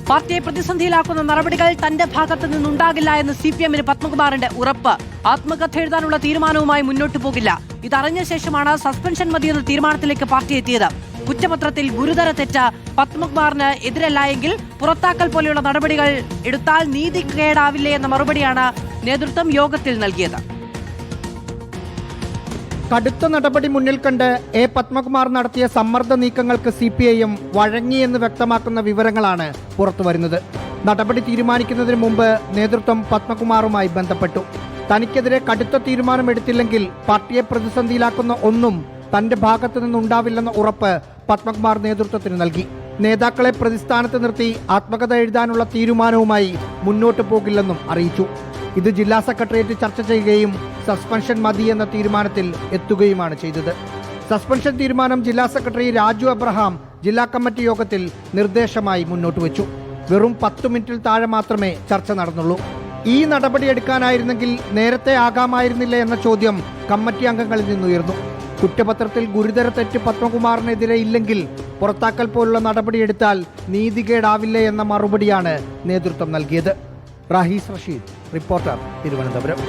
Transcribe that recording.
പാർട്ടിയെ പ്രതിസന്ധിയിലാക്കുന്ന നടപടികൾ തന്റെ ഭാഗത്തു നിന്നുണ്ടാകില്ല എന്ന് CPM-ന് പത്മകുമാറിന്റെ ഉറപ്പ്. ആത്മകഥ എഴുതാനുള്ള തീരുമാനവുമായി മുന്നോട്ടു പോകില്ല. ഇതറിഞ്ഞ ശേഷമാണ് സസ്പെൻഷൻ മതിയെന്ന തീരുമാനത്തിലേക്ക് പാർട്ടി എത്തിയത്. കുറ്റപത്രത്തിൽ ഗുരുതര തെറ്റ് പത്മകുമാറിന് എതിരല്ല എങ്കിൽ പുറത്താക്കൽ പോലെയുള്ള നടപടികൾ എടുത്താൽ നീതികേടാവില്ലേ എന്ന മറുപടിയാണ് നേതൃത്വം യോഗത്തിൽ നൽകിയത്. കടുത്ത നടപടി മുന്നിൽ കണ്ട് പത്മകുമാർ നടത്തിയ സമ്മർദ്ദ നീക്കങ്ങൾക്ക് CPIM വഴങ്ങിയെന്ന് വ്യക്തമാക്കുന്ന വിവരങ്ങളാണ് പുറത്തുവരുന്നത്. നടപടി തീരുമാനിക്കുന്നതിന് മുമ്പ് നേതൃത്വം പത്മകുമാറുമായി ബന്ധപ്പെട്ടു. തനിക്കെതിരെ കടുത്ത തീരുമാനമെടുത്തില്ലെങ്കിൽ പാർട്ടിയെ പ്രതിസന്ധിയിലാക്കുന്ന ഒന്നും തന്റെ ഭാഗത്തു നിന്നുണ്ടാവില്ലെന്ന ഉറപ്പ് പത്മകുമാർ നേതൃത്വത്തിന് നൽകി. നേതാക്കളെ പ്രതിസ്ഥാനത്ത് നിർത്തി ആത്മകഥ എഴുതാനുള്ള തീരുമാനവുമായി മുന്നോട്ടു പോകില്ലെന്നും അറിയിച്ചു. ഇത് ജില്ലാ സെക്രട്ടേറിയറ്റ് ചർച്ച ചെയ്യുകയും സസ്പെൻഷൻ മതി എന്ന തീരുമാനത്തിൽ എത്തുകയുമാണ് ചെയ്തത്. സസ്പെൻഷൻ തീരുമാനം ജില്ലാ സെക്രട്ടറി രാജു അബ്രഹാം ജില്ലാ കമ്മിറ്റി യോഗത്തിൽ നിർദ്ദേശമായി മുന്നോട്ട് വെച്ചു. വെറും 10 മിനിറ്റിൽ താഴെ മാത്രമേ ചർച്ച നടന്നുള്ളൂ. ഈ നടപടി എടുക്കാനായിരുന്നെങ്കിൽ നേരത്തെ ആകാമായിരുന്നില്ല എന്ന ചോദ്യം കമ്മിറ്റി അംഗങ്ങളിൽ നിന്നുയർന്നു. കുറ്റപത്രത്തിൽ ഗുരുതര തെറ്റ് പത്മകുമാറിനെതിരെ ഇല്ലെങ്കിൽ പുറത്താക്കൽ പോലുള്ള നടപടിയെടുത്താൽ നീതികേടാവില്ലേ എന്ന മറുപടിയാണ് നേതൃത്വം നൽകിയത്. റാഹീസ് റഷീദ്, റിപ്പോർട്ടർ, തിരുവനന്തപുരം.